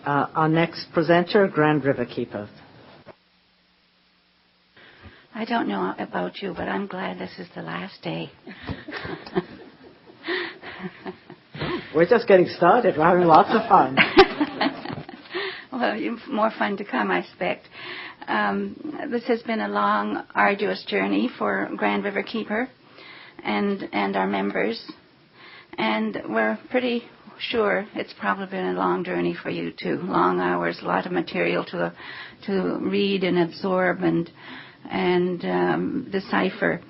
Our next presenter, Grand Riverkeeper. I don't know about you, but I'm glad this is the last day. We're just getting started. We're having lots of fun. Well, more fun to come, I expect. This has been a long, arduous journey for Grand Riverkeeper and our members. And we're pretty sure it's probably been a long journey for you, too. Long hours, a lot of material to read and absorb and decipher.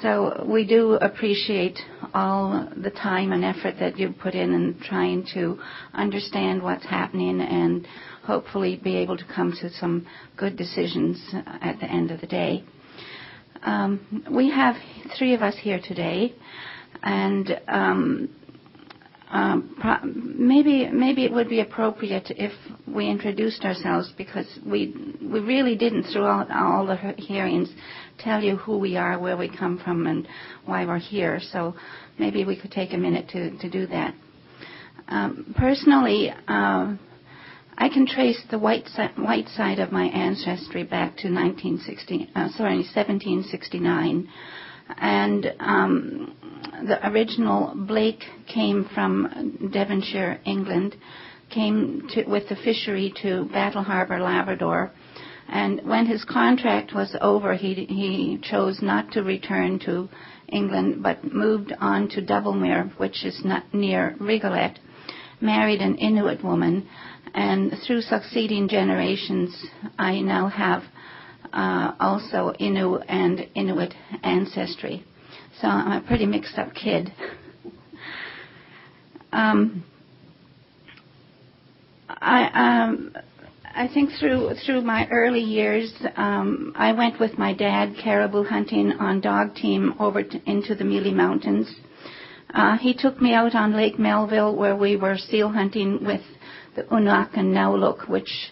So we do appreciate all the time and effort that you put in trying to understand what's happening and hopefully be able to come to some good decisions at the end of the day. We have three of us here today, and maybe it would be appropriate if we introduced ourselves, because we really didn't throughout all the hearings tell you who we are, where we come from, and why we're here. So maybe we could take a minute to do that. Personally, I can trace the white side of my ancestry back to 1769, and the original Blake came from Devonshire, England, came with the fishery to Battle Harbour, Labrador, and when his contract was over, he chose not to return to England, but moved on to Doublemere, which is not near Rigolet, married an Inuit woman, and through succeeding generations, I now have also Innu and Inuit ancestry. So I'm a pretty mixed up kid. I think through my early years, I went with my dad caribou hunting on dog team over into the Mealy Mountains. He took me out on Lake Melville, where we were seal hunting with the Unak and Nauluk, which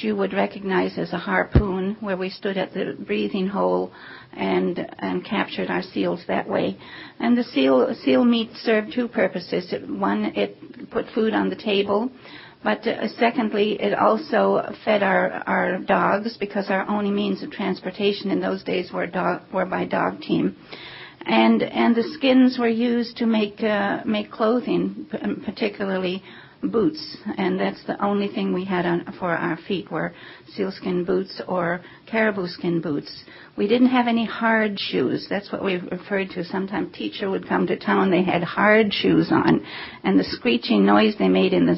you would recognize as a harpoon, where we stood at the breathing hole and captured our seals that way. And the seal meat served two purposes. One, it put food on the table, but secondly, it also fed our dogs, because our only means of transportation in those days were by dog team. And the skins were used to make clothing, particularly boots, and that's the only thing we had for our feet were sealskin boots or caribou skin boots. We didn't have any hard shoes. That's what we referred to. Sometimes teacher would come to town, they had hard shoes on, and the screeching noise they made in the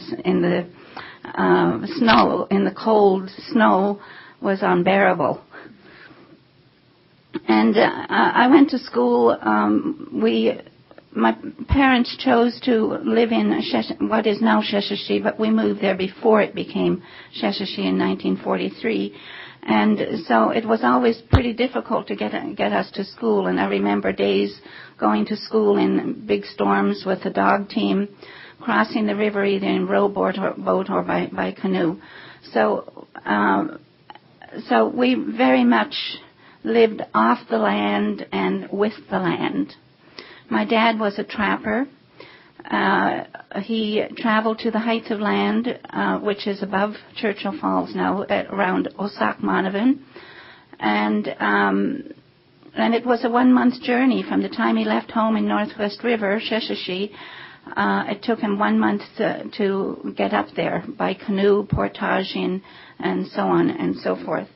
snow, in the cold snow, was unbearable. And I went to school. My parents chose to live in what is now Sheshatshiu, but we moved there before it became Sheshatshiu in 1943. And so it was always pretty difficult to get us to school. And I remember days going to school in big storms with the dog team, crossing the river either in rowboat or by canoe. So we very much lived off the land and with the land. My dad was a trapper. He traveled to the heights of land, which is above Churchill Falls now, at around Osakmonavin. And it was a 1-month journey from the time he left home in Northwest River, Sheshatshiu. It took him 1 month to get up there by canoe, portaging, and so on and so forth.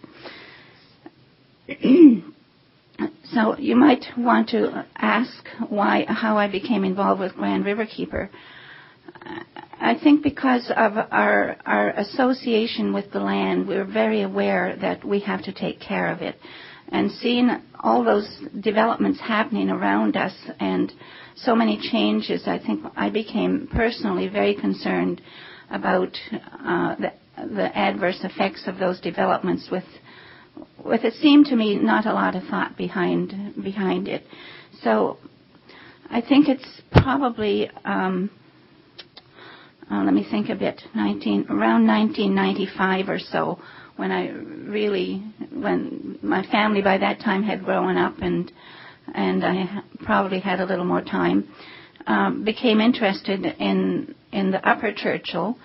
So you might want to ask how I became involved with Grand Riverkeeper. I think because of our association with the land, we're very aware that we have to take care of it. And seeing all those developments happening around us and so many changes, I think I became personally very concerned about the adverse effects of those developments with it seemed to me not a lot of thought behind it. So I think it's probably, let me think a bit, around 1995 or so, when my family by that time had grown up and I probably had a little more time, became interested in the Upper Churchill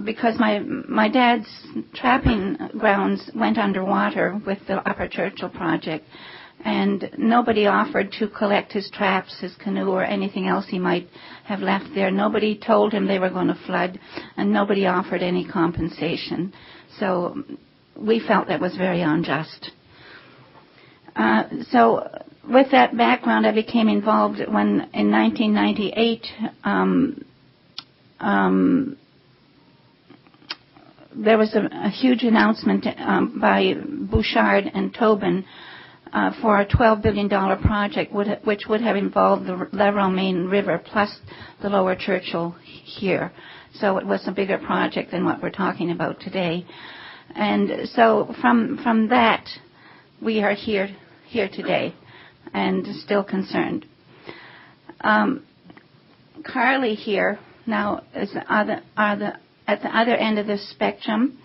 because my dad's trapping grounds went underwater with the Upper Churchill project, and nobody offered to collect his traps, his canoe, or anything else he might have left there. Nobody told him they were going to flood, and nobody offered any compensation. So we felt that was very unjust. So with that background, I became involved when, in 1998, there was a huge announcement by Bouchard and Tobin for a $12 billion project, which would have involved the La Romaine River plus the Lower Churchill here. So it was a bigger project than what we're talking about today. And so from that, we are here today and still concerned. Carly here now is at the other end of the spectrum.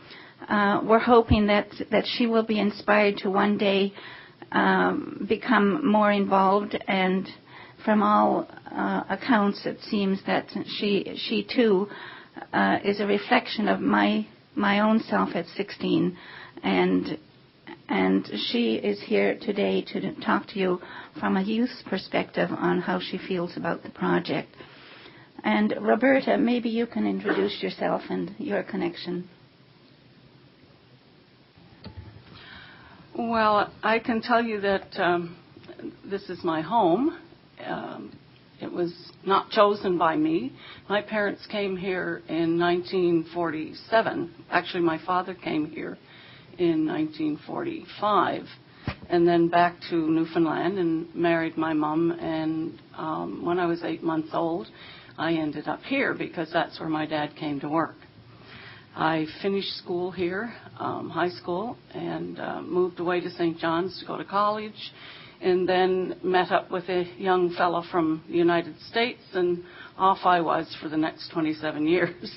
We're hoping that she will be inspired to one day become more involved, and from all accounts it seems that she too is a reflection of my own self at 16, and she is here today to talk to you from a youth's perspective on how she feels about the project. And Roberta, maybe you can introduce yourself and your connection. Well, I can tell you that this is my home. It was not chosen by me. My parents came here in 1947. Actually, my father came here in 1945, and then back to Newfoundland and married my mom. And when I was 8 months old, I ended up here because that's where my dad came to work. I finished school here, high school, and moved away to St. John's to go to college, and then met up with a young fellow from the United States, and off I was for the next 27 years.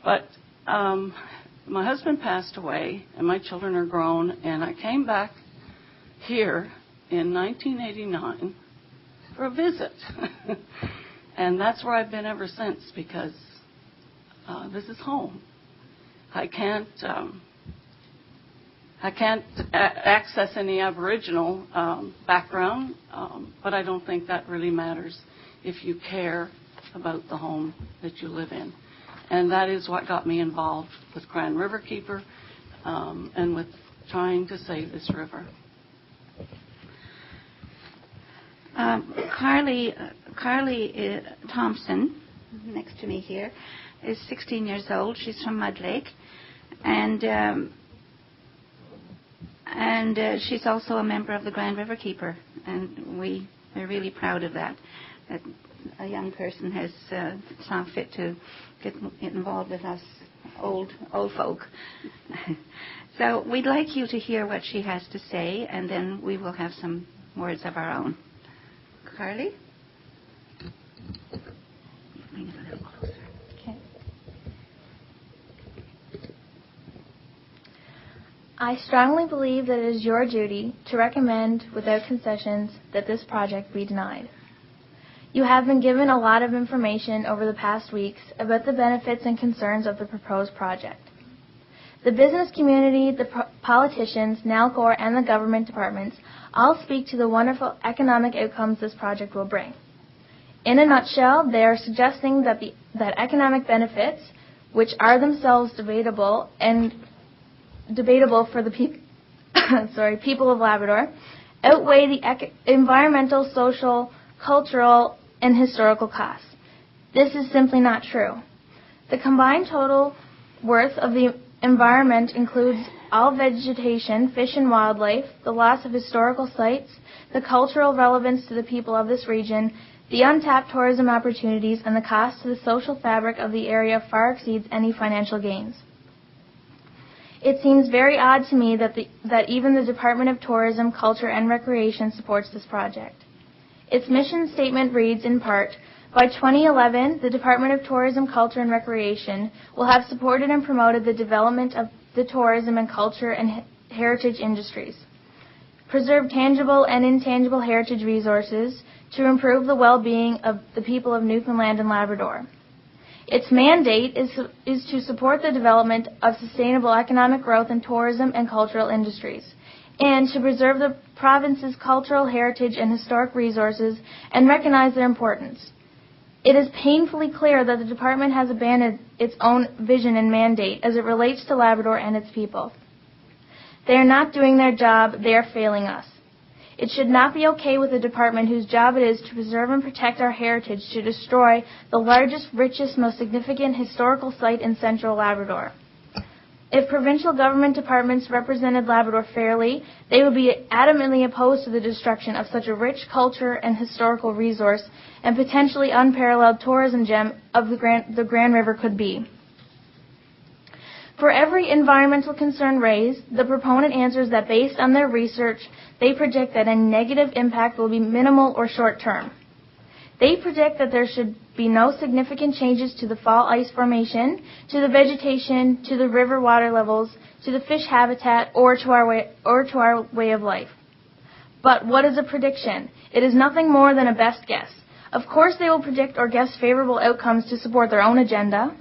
But my husband passed away, and my children are grown, and I came back here in 1989 for a visit. And that's where I've been ever since, because this is home. I can't access any Aboriginal background, but I don't think that really matters if you care about the home that you live in. And that is what got me involved with Grand Riverkeeper and with trying to save this river. Carly Thompson, next to me here, is 16 years old. She's from Mud Lake, and she's also a member of the Grand Riverkeeper, and we are really proud of that a young person has saw fit to get involved with us old folk. So we'd like you to hear what she has to say, and then we will have some words of our own. Carly? Bring it a little closer. Okay. I strongly believe that it is your duty to recommend without concessions that this project be denied. You have been given a lot of information over the past weeks about the benefits and concerns of the proposed project. The business community, the politicians, NALCOR, and the government departments all speak to the wonderful economic outcomes this project will bring. In a nutshell, they are suggesting that economic benefits, which are themselves debatable for the people of Labrador, outweigh the environmental, social, cultural, and historical costs. This is simply not true. The combined total worth of the environment includes all vegetation, fish and wildlife, the loss of historical sites, the cultural relevance to the people of this region, the untapped tourism opportunities, and the cost to the social fabric of the area far exceeds any financial gains. It seems very odd to me that even the Department of Tourism, Culture and Recreation supports this project. Its mission statement reads in part, by 2011, the Department of Tourism, Culture and Recreation will have supported and promoted the development of the tourism and culture and heritage industries, preserve tangible and intangible heritage resources to improve the well-being of the people of Newfoundland and Labrador, Its mandate is to support the development of sustainable economic growth in tourism and cultural industries, and to preserve the province's cultural heritage and historic resources and recognize their importance. It is painfully clear that the department has abandoned its own vision and mandate as it relates to Labrador and its people. They are not doing their job, they are failing us. It should not be okay with a department whose job it is to preserve and protect our heritage to destroy the largest, richest, most significant historical site in central Labrador. If provincial government departments represented Labrador fairly, they would be adamantly opposed to the destruction of such a rich culture and historical resource and potentially unparalleled tourism gem of the Grand River could be. For every environmental concern raised, the proponent answers that based on their research, they predict that a negative impact will be minimal or short-term. They predict that there should be no significant changes to the fall ice formation, to the vegetation, to the river water levels, to the fish habitat, or to our way of life. But what is a prediction? It is nothing more than a best guess. Of course they will predict or guess favorable outcomes to support their own agenda.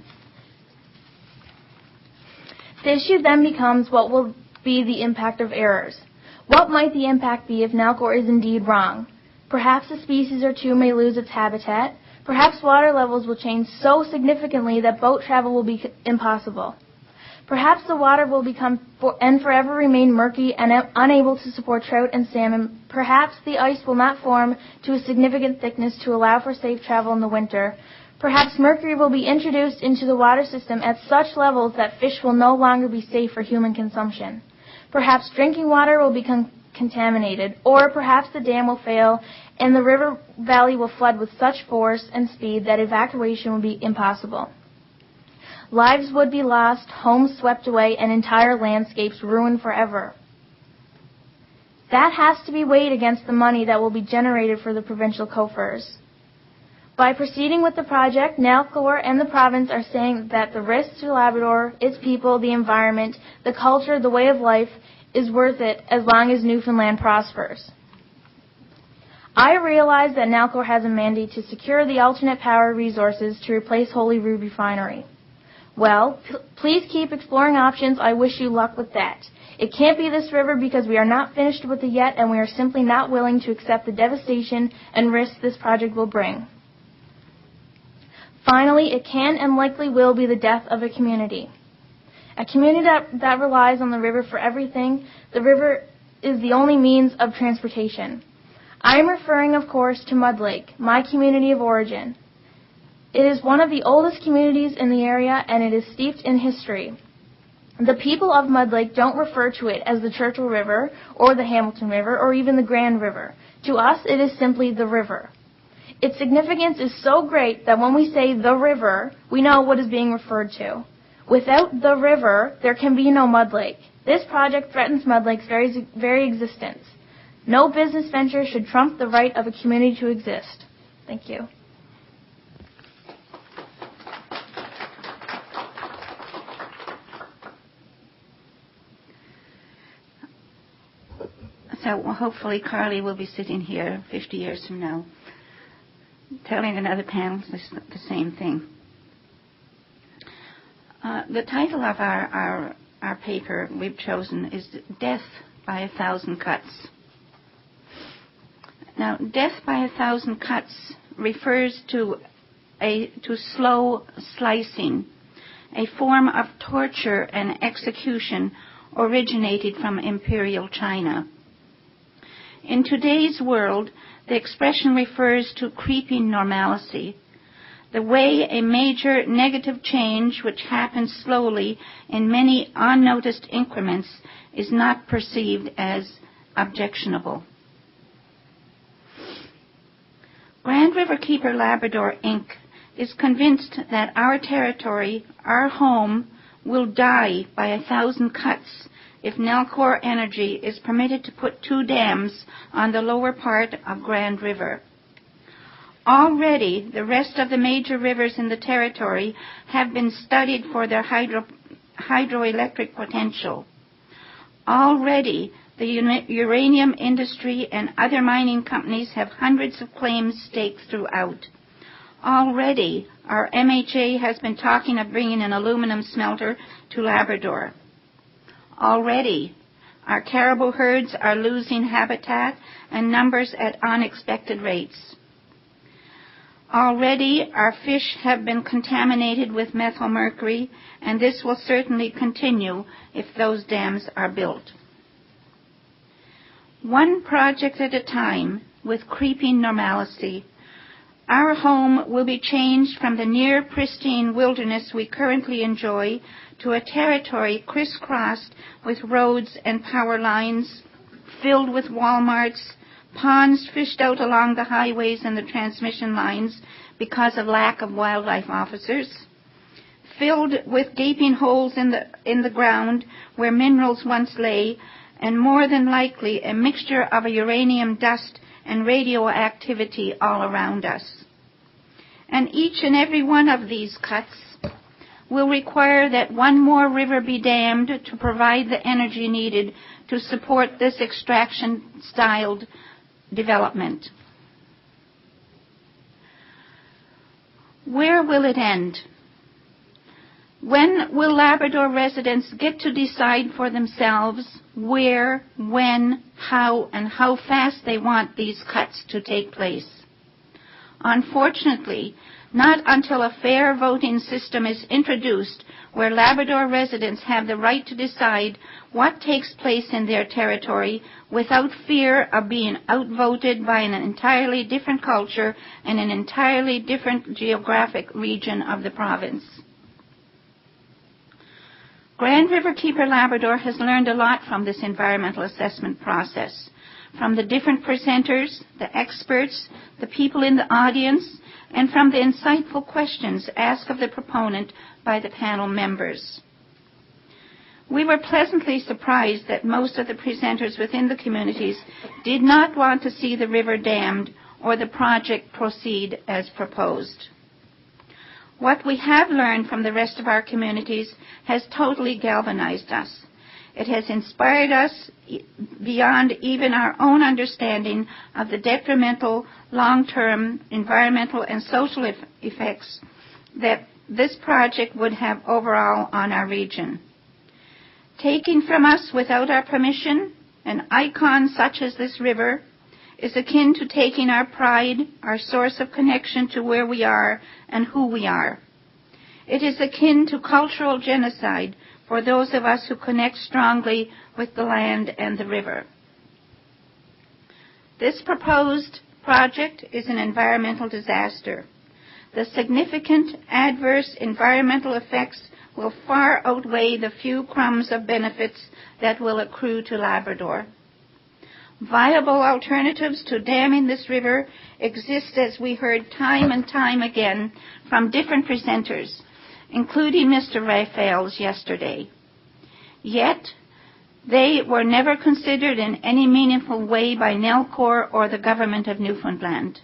The issue then becomes what will be the impact of errors. What might the impact be if Nalcor is indeed wrong? Perhaps a species or two may lose its habitat. Perhaps water levels will change so significantly that boat travel will be impossible. Perhaps the water will become and forever remain murky and unable to support trout and salmon. Perhaps the ice will not form to a significant thickness to allow for safe travel in the winter. Perhaps mercury will be introduced into the water system at such levels that fish will no longer be safe for human consumption. Perhaps drinking water will become contaminated, or perhaps the dam will fail and the river valley will flood with such force and speed that evacuation will be impossible. Lives would be lost, homes swept away, and entire landscapes ruined forever. That has to be weighed against the money that will be generated for the provincial coffers. By proceeding with the project, Nalcor and the province are saying that the risk to Labrador, its people, the environment, the culture, the way of life is worth it as long as Newfoundland prospers. I realize that Nalcor has a mandate to secure the alternate power resources to replace Holyrood Refinery. Well, please keep exploring options. I wish you luck with that. It can't be this river because we are not finished with it yet, and we are simply not willing to accept the devastation and risk this project will bring. Finally, it can and likely will be the death of a community. A community that relies on the river for everything. The river is the only means of transportation. I am referring, of course, to Mud Lake, my community of origin. It is one of the oldest communities in the area, and it is steeped in history. The people of Mud Lake don't refer to it as the Churchill River or the Hamilton River or even the Grand River. To us, it is simply the river. Its significance is so great that when we say the river, we know what is being referred to. Without the river, there can be no Mud Lake. This project threatens Mud Lake's very existence. No business venture should trump the right of a community to exist. Thank you. So hopefully Carly will be sitting here 50 years from now telling another panel the same thing. The title of our paper we've chosen is Death by 1,000 Cuts. Now, death by 1,000 cuts refers to slow slicing, a form of torture and execution originated from Imperial China. In today's world, the expression refers to creeping normalcy, the way a major negative change which happens slowly in many unnoticed increments is not perceived as objectionable. Grand Riverkeeper Labrador, Inc. is convinced that our territory, our home, will die by 1,000 cuts if Nalcor Energy is permitted to put 2 dams on the lower part of Grand River. Already, the rest of the major rivers in the territory have been studied for their hydroelectric potential. Already, the uranium industry and other mining companies have hundreds of claims staked throughout. Already, our MHA has been talking of bringing an aluminum smelter to Labrador. Already, our caribou herds are losing habitat and numbers at unexpected rates. Already, our fish have been contaminated with methylmercury, and this will certainly continue if those dams are built. One project at a time, with creeping normalcy, our home will be changed from the near pristine wilderness we currently enjoy to a territory crisscrossed with roads and power lines, filled with Walmarts, ponds fished out along the highways and the transmission lines because of lack of wildlife officers, filled with gaping holes in the ground where minerals once lay, and more than likely a mixture of a uranium dust and radioactivity all around us. And each and every one of these cuts will require that one more river be dammed to provide the energy needed to support this extraction-styled development. Where will it end? When will Labrador residents get to decide for themselves where, when, how, and how fast they want these cuts to take place? Unfortunately, not until a fair voting system is introduced where Labrador residents have the right to decide what takes place in their territory without fear of being outvoted by an entirely different culture and an entirely different geographic region of the province. Grand Riverkeeper Labrador has learned a lot from this environmental assessment process, from the different presenters, the experts, the people in the audience, and from the insightful questions asked of the proponent by the panel members. We were pleasantly surprised that most of the presenters within the communities did not want to see the river dammed or the project proceed as proposed. What we have learned from the rest of our communities has totally galvanized us. It has inspired us beyond even our own understanding of the detrimental long-term environmental and social effects that this project would have overall on our region. Taking from us without our permission an icon such as this river is akin to taking our pride, our source of connection to where we are and who we are. It is akin to cultural genocide for those of us who connect strongly with the land and the river. This proposed project is an environmental disaster. The significant adverse environmental effects will far outweigh the few crumbs of benefits that will accrue to Labrador. Viable alternatives to damming this river exist, as we heard time and time again from different presenters, including Mr. Raphael's yesterday. Yet, they were never considered in any meaningful way by Nalcor or the government of Newfoundland.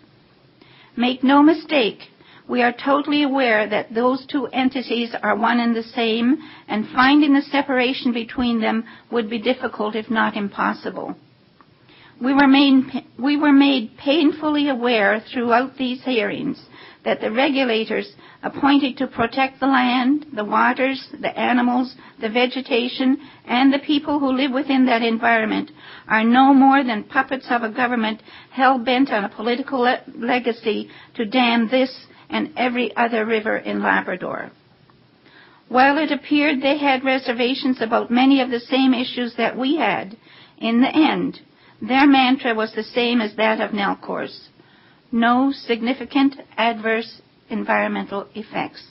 Make no mistake, we are totally aware that those two entities are one and the same, and finding the separation between them would be difficult if not impossible. We were made painfully aware throughout these hearings that the regulators appointed to protect the land, the waters, the animals, the vegetation, and the people who live within that environment are no more than puppets of a government hell-bent on a political legacy to dam this and every other river in Labrador. While it appeared they had reservations about many of the same issues that we had, in the end, their mantra was the same as that of Nalcor's: no significant adverse environmental effects.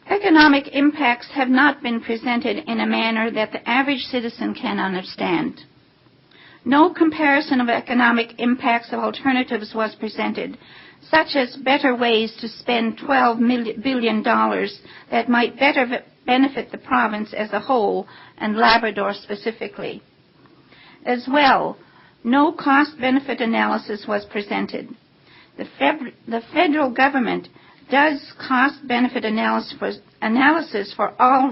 Economic impacts have not been presented in a manner that the average citizen can understand. No comparison of economic impacts of alternatives was presented, such as better ways to spend $12 billion that might better benefit the province as a whole and Labrador specifically. As well, no cost-benefit analysis was presented. The federal government does cost-benefit analysis for all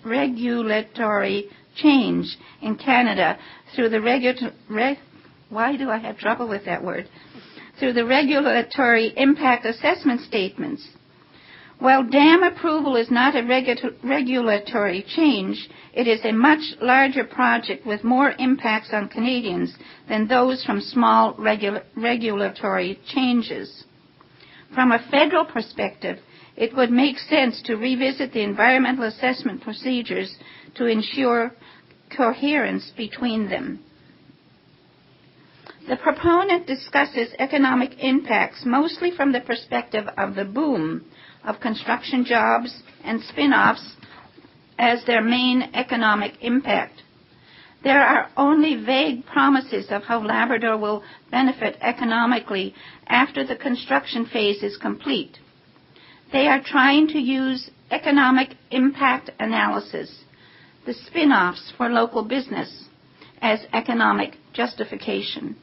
regulatory change in Canada through the through the regulatory impact assessment statements. While dam approval is not a regulatory change, it is a much larger project with more impacts on Canadians than those from small regulatory changes. From a federal perspective, it would make sense to revisit the environmental assessment procedures to ensure coherence between them. The proponent discusses economic impacts mostly from the perspective of the boom of construction jobs and spin-offs as their main economic impact. There are only vague promises of how Labrador will benefit economically after the construction phase is complete. They are trying to use economic impact analysis, the spin-offs for local business, as economic justification.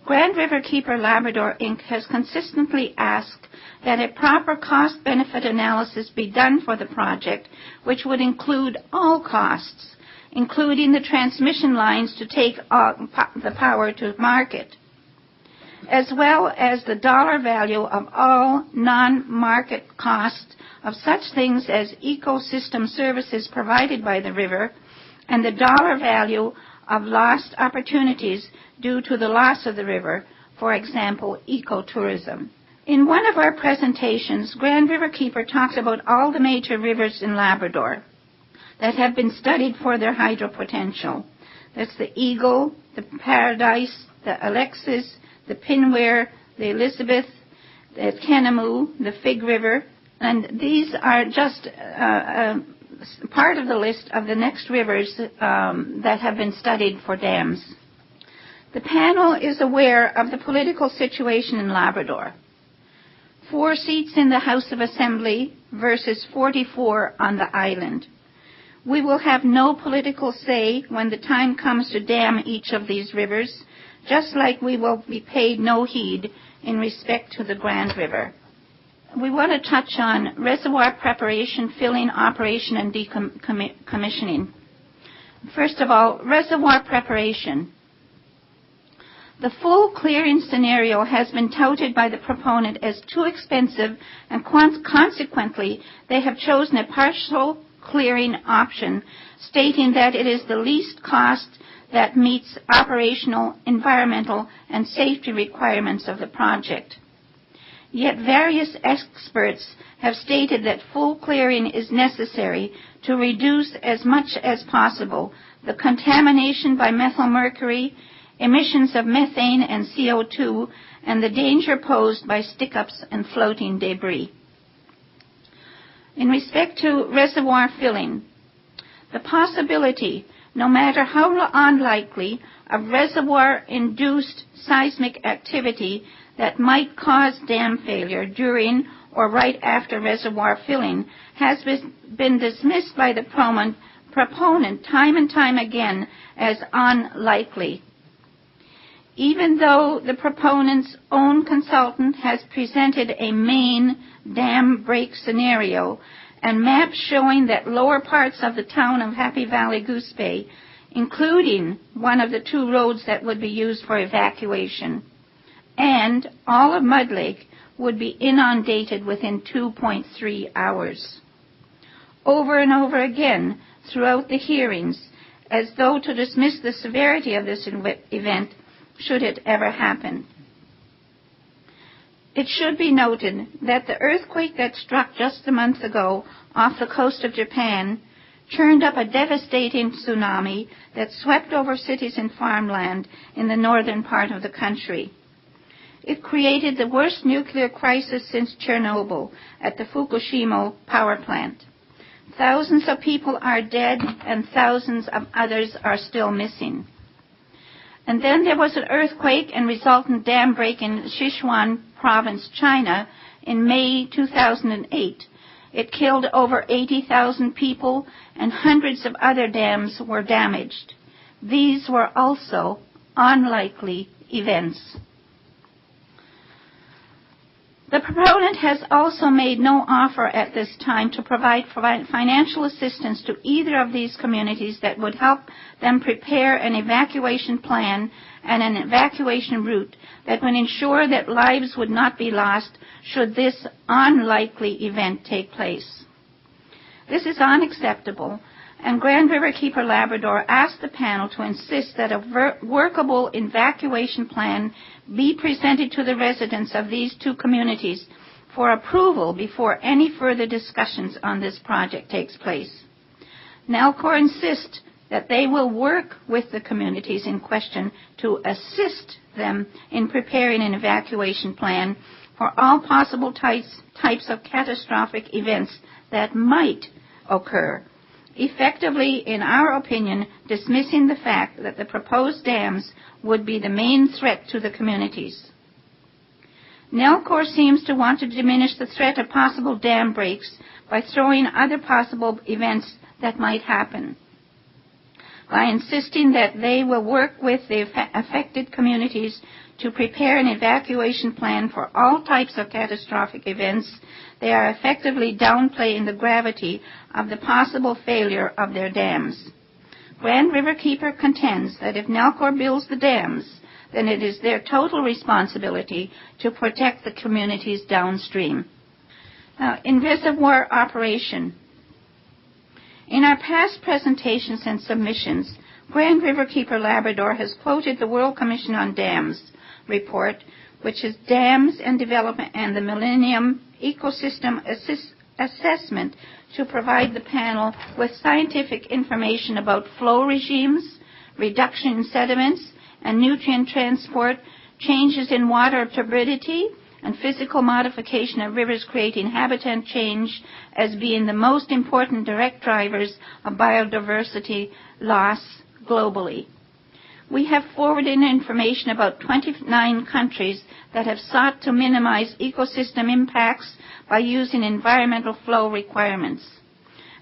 Grand Riverkeeper Labrador, Inc. has consistently asked that a proper cost-benefit analysis be done for the project, which would include all costs, including the transmission lines to take the power to market, as well as the dollar value of all non-market costs of such things as ecosystem services provided by the river and the dollar value of lost opportunities due to the loss of the river, for example, ecotourism. In one of our presentations, Grand Riverkeeper talks about all the major rivers in Labrador that have been studied for their hydro potential. That's the Eagle, the Paradise, the Alexis, the Pinware, the Elizabeth, the Kenemu, the Fig River, and these are just part of the list of the next rivers that have been studied for dams. The panel is aware of the political situation in Labrador. 4 seats in the House of Assembly versus 44 on the island. We will have no political say when the time comes to dam each of these rivers, just like we will be paid no heed in respect to the Grand River. We want to touch on reservoir preparation, filling, operation, and decommissioning. First of all, reservoir preparation. The full clearing scenario has been touted by the proponent as too expensive, and consequently, they have chosen a partial clearing option, stating that it is the least cost that meets operational, environmental, and safety requirements of the project. Yet various experts have stated that full clearing is necessary to reduce as much as possible the contamination by methylmercury, emissions of methane and CO2, and the danger posed by stick-ups and floating debris. In respect to reservoir filling, the possibility, no matter how unlikely, of reservoir-induced seismic activity that might cause dam failure during or right after reservoir filling has been dismissed by the proponent time and time again as unlikely. Even though the proponent's own consultant has presented a main dam break scenario and maps showing that lower parts of the town of Happy Valley Goose Bay, including one of the 2 roads that would be used for evacuation, and all of Mud Lake would be inundated within 2.3 hours. Over and over again throughout the hearings, as though to dismiss the severity of this event should it ever happen. It should be noted that the earthquake that struck just a month ago off the coast of Japan churned up a devastating tsunami that swept over cities and farmland in the northern part of the country. It created the worst nuclear crisis since Chernobyl at the Fukushima power plant. Thousands of people are dead and thousands of others are still missing. And then there was an earthquake and resultant dam break in Sichuan province, China, in May 2008. It killed over 80,000 people and hundreds of other dams were damaged. These were also unlikely events. The proponent has also made no offer at this time to provide financial assistance to either of these communities that would help them prepare an evacuation plan and an evacuation route that would ensure that lives would not be lost should this unlikely event take place. This is unacceptable, and Grand Riverkeeper Labrador asked the panel to insist that a workable evacuation plan be presented to the residents of these two communities for approval before any further discussions on this project takes place. Nalcor insists that they will work with the communities in question to assist them in preparing an evacuation plan for all possible types of catastrophic events that might occur, effectively, in our opinion, dismissing the fact that the proposed dams would be the main threat to the communities. Nalcor seems to want to diminish the threat of possible dam breaks by throwing other possible events that might happen, by insisting that they will work with the affected communities to prepare an evacuation plan for all types of catastrophic events. They are effectively downplaying the gravity of the possible failure of their dams. Grand Riverkeeper contends that if Nalcor builds the dams, then it is their total responsibility to protect the communities downstream. Now, in reservoir operation, in our past presentations and submissions, Grand Riverkeeper Labrador has quoted the World Commission on Dams report, which is Dams and Development and the Millennium Ecosystem Assessment, to provide the panel with scientific information about flow regimes, reduction in sediments and nutrient transport, changes in water turbidity, and physical modification of rivers creating habitat change as being the most important direct drivers of biodiversity loss globally. We have forwarded information about 29 countries that have sought to minimize ecosystem impacts by using environmental flow requirements.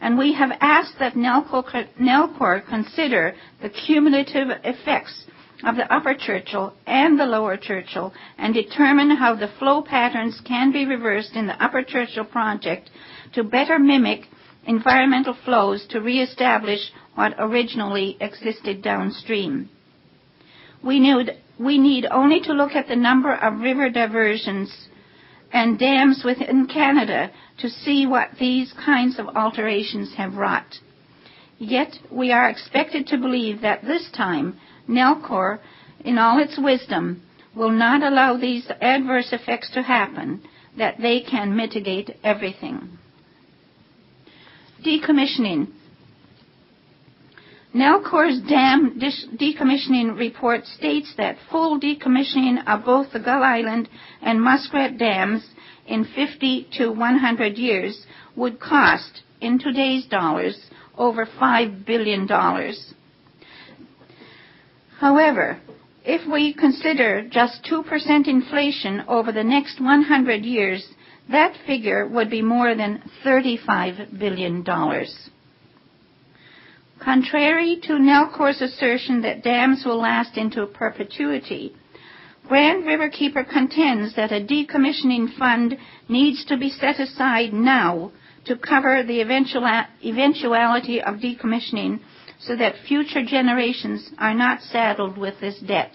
And we have asked that Nalcor consider the cumulative effects of the Upper Churchill and the Lower Churchill and determine how the flow patterns can be reversed in the Upper Churchill project to better mimic environmental flows to reestablish what originally existed downstream. We need only to look at the number of river diversions and dams within Canada to see what these kinds of alterations have wrought. Yet we are expected to believe that this time Nalcor, in all its wisdom, will not allow these adverse effects to happen, that they can mitigate everything. Decommissioning. Nalcor's dam decommissioning report states that full decommissioning of both the Gull Island and Muskrat dams in 50 to 100 years would cost, in today's dollars, over $5 billion. However, if we consider just 2% inflation over the next 100 years, that figure would be more than $35 billion. Contrary to Nalcor's assertion that dams will last into perpetuity, Grand Riverkeeper contends that a decommissioning fund needs to be set aside now to cover the eventuality of decommissioning so that future generations are not saddled with this debt.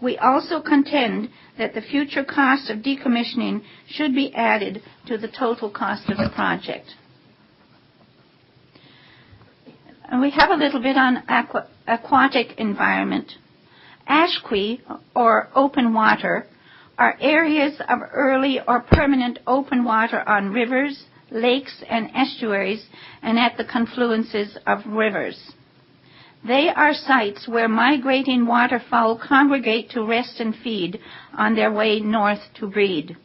We also contend that the future cost of decommissioning should be added to the total cost of the project. And we have a little bit on aquatic environment. Ashquy, or open water, are areas of early or permanent open water on rivers, lakes, and estuaries, and at the confluences of rivers. They are sites where migrating waterfowl congregate to rest and feed on their way north to breed.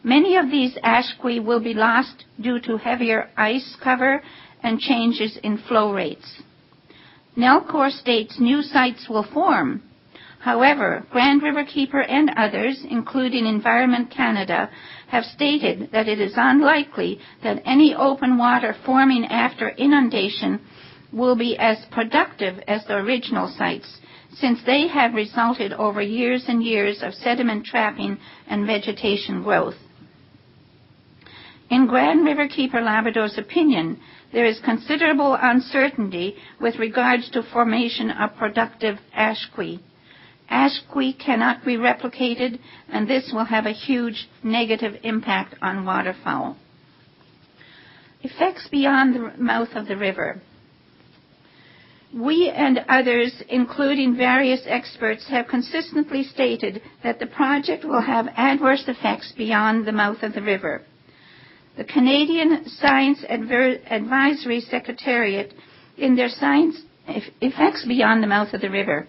Many of these ashquy will be lost due to heavier ice cover and changes in flow rates. Nalcor states new sites will form. However, Grand Riverkeeper and others, including Environment Canada, have stated that it is unlikely that any open water forming after inundation will be as productive as the original sites, since they have resulted over years and years of sediment trapping and vegetation growth. In Grand Riverkeeper Labrador's opinion, there is considerable uncertainty with regards to formation of productive ashquy. Ashquy cannot be replicated, and this will have a huge negative impact on waterfowl. Effects beyond the mouth of the river. We and others, including various experts, have consistently stated that the project will have adverse effects beyond the mouth of the river. The Canadian Science Advisory Secretariat, in their Science Effects Beyond the Mouth of the River,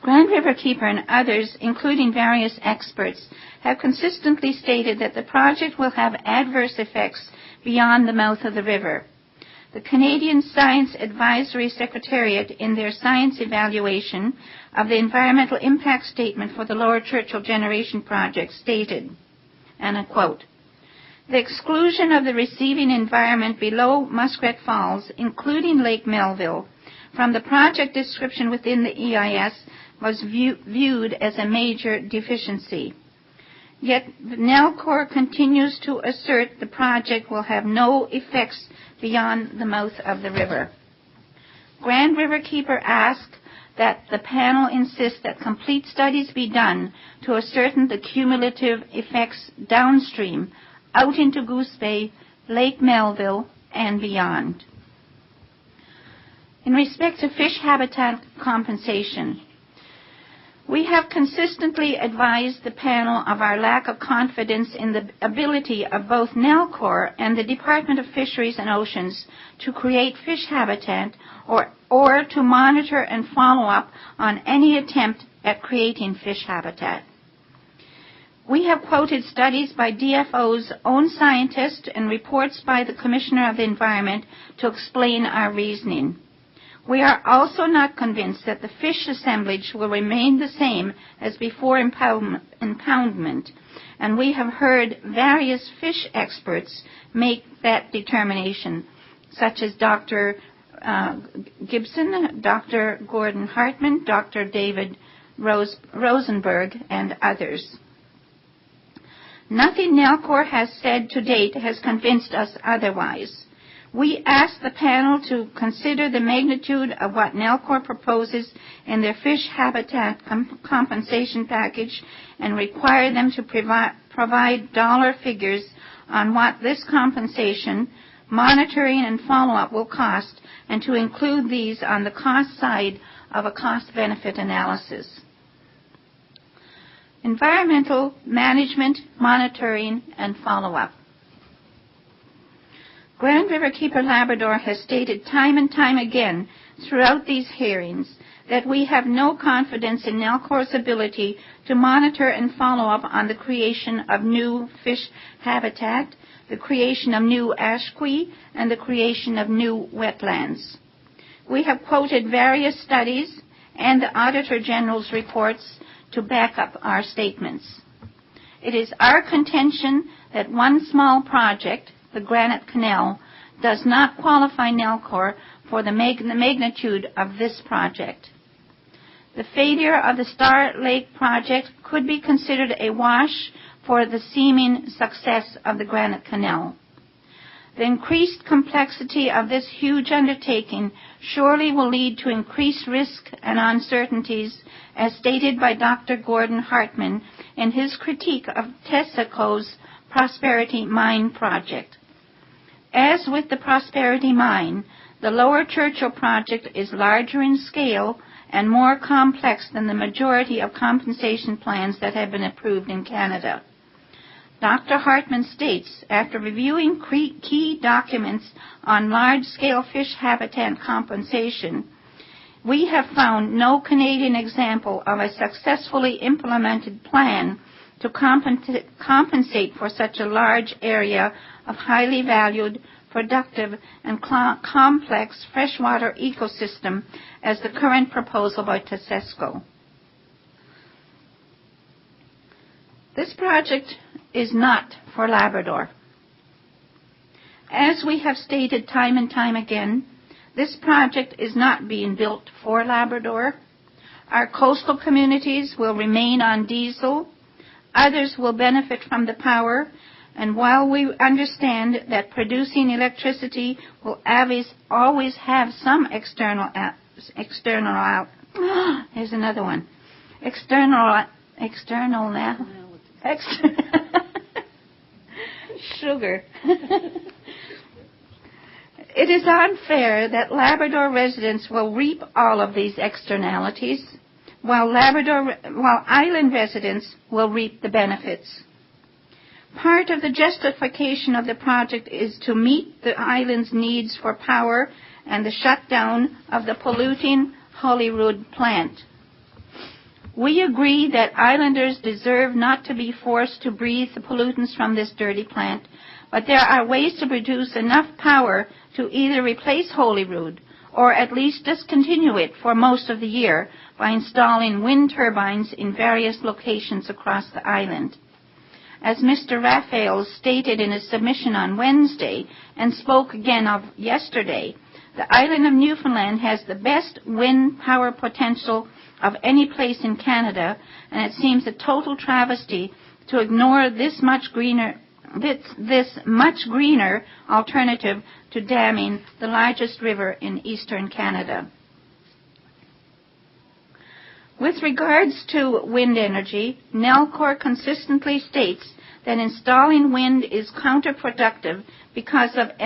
Grand Riverkeeper and others, including various experts, have consistently stated that the project will have adverse effects beyond the mouth of the river. The Canadian Science Advisory Secretariat, in their science evaluation of the environmental impact statement for the Lower Churchill Generation Project, stated, and I quote, "The exclusion of the receiving environment below Muskrat Falls, including Lake Melville, from the project description within the EIS was viewed as a major deficiency. Yet Nalcor continues to assert the project will have no effects beyond the mouth of the river." Grand Riverkeeper asked that the panel insist that complete studies be done to ascertain the cumulative effects downstream, out into Goose Bay, Lake Melville, and beyond. In respect to fish habitat compensation, we have consistently advised the panel of our lack of confidence in the ability of both Nalcor and the Department of Fisheries and Oceans to create fish habitat or to monitor and follow up on any attempt at creating fish habitat. We have quoted studies by DFO's own scientists and reports by the Commissioner of the Environment to explain our reasoning. We are also not convinced that the fish assemblage will remain the same as before impoundment, and we have heard various fish experts make that determination, such as Dr. Gibson, Dr. Gordon Hartman, Dr. David Rosenberg, and others. Nothing Nalcor has said to date has convinced us otherwise. We ask the panel to consider the magnitude of what Nalcor proposes in their fish habitat compensation package and require them to provide dollar figures on what this compensation, monitoring and follow-up will cost, and to include these on the cost side of a cost-benefit analysis. Environmental management, monitoring, and follow-up. Grand Riverkeeper Labrador has stated time and time again throughout these hearings that we have no confidence in Nalcor's ability to monitor and follow up on the creation of new fish habitat, the creation of new ashquy, and the creation of new wetlands. We have quoted various studies and the Auditor General's reports to back up our statements. It is our contention that one small project, the Granite Canal, does not qualify Nalcor for the magnitude of this project. The failure of the Star Lake project could be considered a wash for the seeming success of the Granite Canal. The increased complexity of this huge undertaking surely will lead to increased risk and uncertainties, as stated by Dr. Gordon Hartman in his critique of Texaco's Prosperity Mine project. As with the Prosperity Mine, the Lower Churchill project is larger in scale and more complex than the majority of compensation plans that have been approved in Canada. Dr. Hartman states, after reviewing key documents on large-scale fish habitat compensation, we have found no Canadian example of a successfully implemented plan to compensate for such a large area of highly valued, productive, and complex freshwater ecosystem as the current proposal by Texaco. This project is not for Labrador. As we have stated time and time again, this project is not being built for Labrador. Our coastal communities will remain on diesel. Others will benefit from the power. And while we understand that producing electricity will always have some here's another one. Sugar. It is unfair that Labrador residents will reap all of these externalities, while island residents will reap the benefits. Part of the justification of the project is to meet the island's needs for power and the shutdown of the polluting Holyrood plant. We agree that islanders deserve not to be forced to breathe the pollutants from this dirty plant, but there are ways to produce enough power to either replace Holyrood or at least discontinue it for most of the year by installing wind turbines in various locations across the island. As Mr. Raphael stated in his submission on Wednesday and spoke again of yesterday, the island of Newfoundland has the best wind power potential of any place in Canada, and it seems a total travesty to ignore this much greener alternative to damming the largest river in eastern Canada. With regards to wind energy, Nalcor consistently states that installing wind is counterproductive because if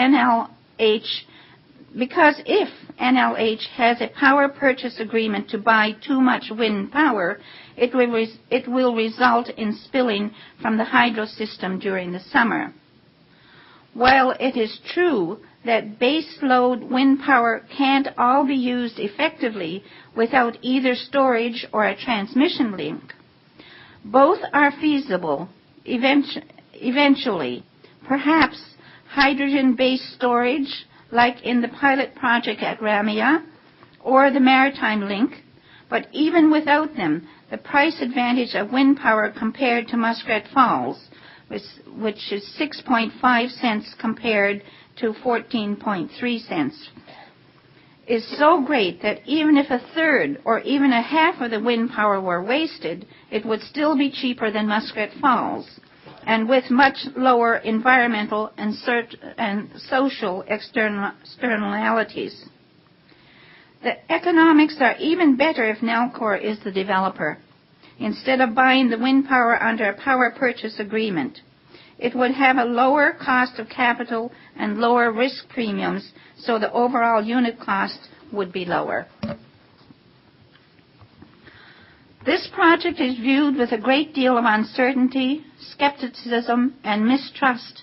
NLH has a power purchase agreement to buy too much wind power, it will result in spilling from the hydro system during the summer. While it is true that base load wind power can't all be used effectively without either storage or a transmission link, both are feasible eventually. Perhaps hydrogen-based storage, like in the pilot project at Ramia, or the maritime link, but even without them, the price advantage of wind power compared to Muskrat Falls, which is 6.5 cents compared to 14.3 cents, is so great that even if a third or even a half of the wind power were wasted, it would still be cheaper than Muskrat Falls, and with much lower environmental and social externalities. The economics are even better if Nalcor is the developer. Instead of buying the wind power under a power purchase agreement, it would have a lower cost of capital and lower risk premiums, so the overall unit cost would be lower. This project is viewed with a great deal of uncertainty, skepticism, and mistrust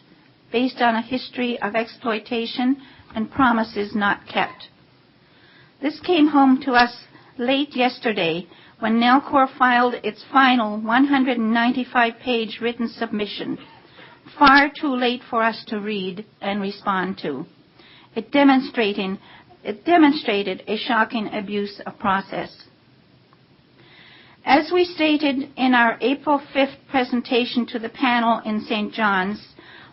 based on a history of exploitation and promises not kept. This came home to us late yesterday when Nalcor filed its final 195-page written submission, far too late for us to read and respond to. It demonstrated a shocking abuse of process. As we stated in our April 5th presentation to the panel in St. John's,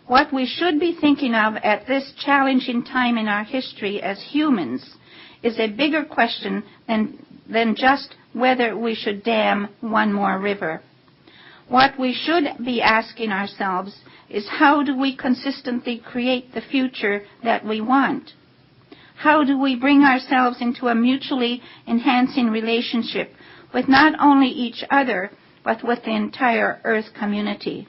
what we should be thinking of at this challenging time in our history as humans is a bigger question than just whether we should dam one more river. What we should be asking ourselves is, how do we consistently create the future that we want? How do we bring ourselves into a mutually enhancing relationship with not only each other, but with the entire Earth community?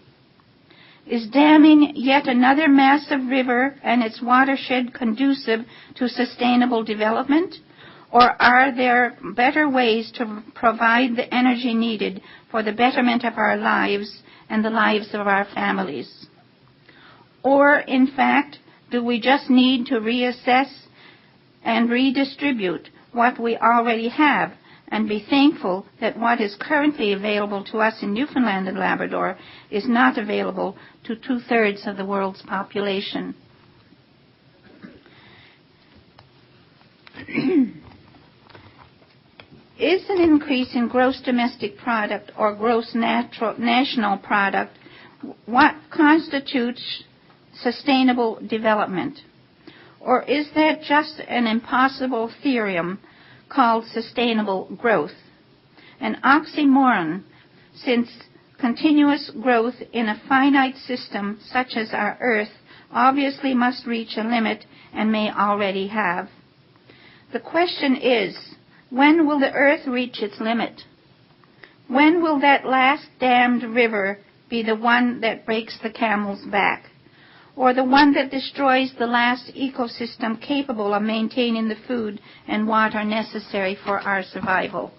Is damming yet another massive river and its watershed conducive to sustainable development? Or are there better ways to provide the energy needed for the betterment of our lives and the lives of our families? Or, in fact, do we just need to reassess and redistribute what we already have and be thankful that what is currently available to us in Newfoundland and Labrador is not available to 2/3 of the world's population? Is an increase in gross domestic product or gross national product what constitutes sustainable development? Or is that just an impossible theorem called sustainable growth? an oxymoron, since continuous growth in a finite system such as our Earth obviously must reach a limit and may already have. The question is, when will the Earth reach its limit? When will that last dammed river be the one that breaks the camel's back, or the one that destroys the last ecosystem capable of maintaining the food and water necessary for our survival?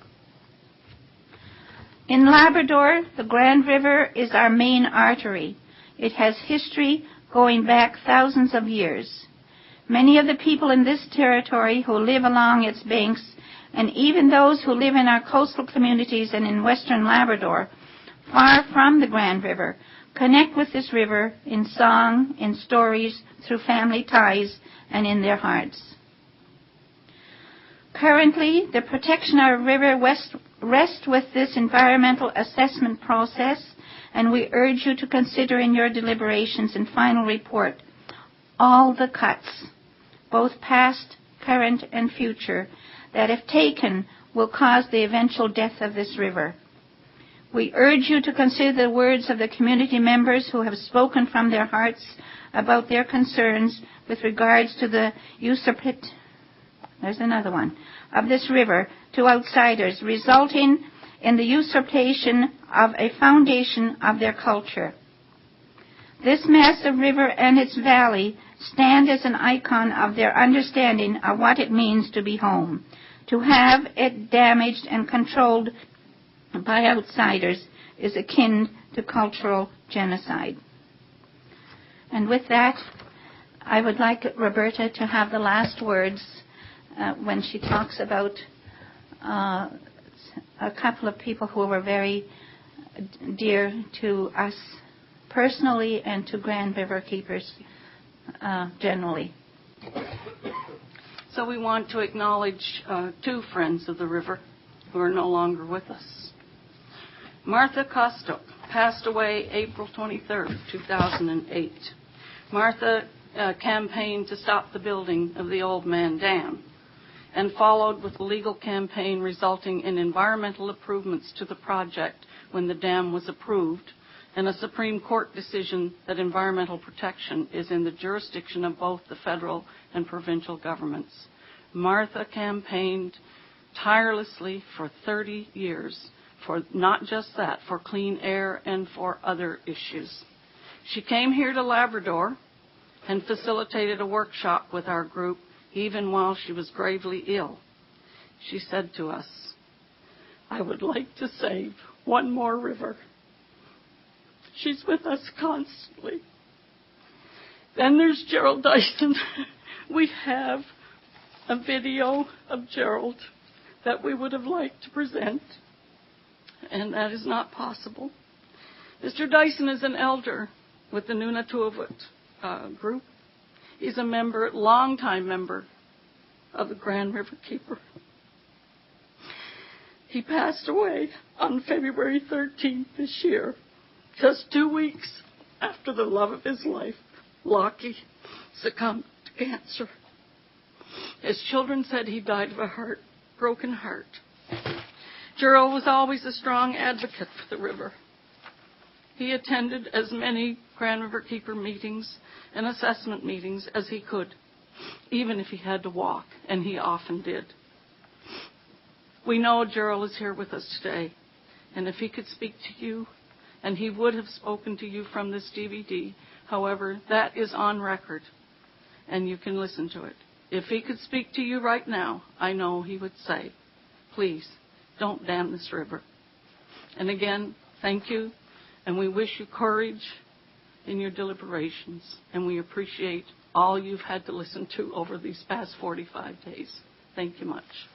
In Labrador, the Grand River is our main artery. It has history going back thousands of years. Many of the people in this territory who live along its banks, and even those who live in our coastal communities and in western Labrador, far from the Grand River, connect with this river in song, in stories, through family ties, and in their hearts. Currently, the protection of our river rests with this environmental assessment process, and we urge you to consider in your deliberations and final report all the cuts, both past, current, and future, that if taken will cause the eventual death of this river. We urge you to consider the words of the community members who have spoken from their hearts about their concerns with regards to the of this river to outsiders, resulting in the usurpation of a foundation of their culture. This massive river and its valley stand as an icon of their understanding of what it means to be home. To have it damaged and controlled by outsiders is akin to cultural genocide. And with that, I would like Roberta to have the last words when she talks about a couple of people who were very dear to us personally and to Grand Riverkeepers generally. So we want to acknowledge two friends of the river who are no longer with us. Martha Costock passed away April 23rd, 2008. Martha campaigned to stop the building of the Old Man Dam and followed with a legal campaign resulting in environmental improvements to the project when the dam was approved, and a Supreme Court decision that environmental protection is in the jurisdiction of both the federal and provincial governments. Martha campaigned tirelessly for 30 years for not just that, for clean air and for other issues. She came here to Labrador and facilitated a workshop with our group even while she was gravely ill. She said to us, "I would like to save one more river." She's with us constantly. Then there's Gerald Dyson. We have a video of Gerald that we would have liked to present, and that is not possible. Mr. Dyson is an elder with the Nunatuavut group. He's a longtime member of the Grand Riverkeeper. He passed away on February 13th this year, just 2 weeks after the love of his life, Lockie, succumbed to cancer. His children said he died of a broken heart. Gerald was always a strong advocate for the river. He attended as many Grand Riverkeeper meetings and assessment meetings as he could, even if he had to walk, and he often did. We know Gerald is here with us today, and if he could speak to you, and he would have spoken to you from this DVD, however, that is on record, and you can listen to it. If he could speak to you right now, I know he would say, "Please, don't dam this river." And again, thank you, and we wish you courage in your deliberations, and we appreciate all you've had to listen to over these past 45 days. Thank you much.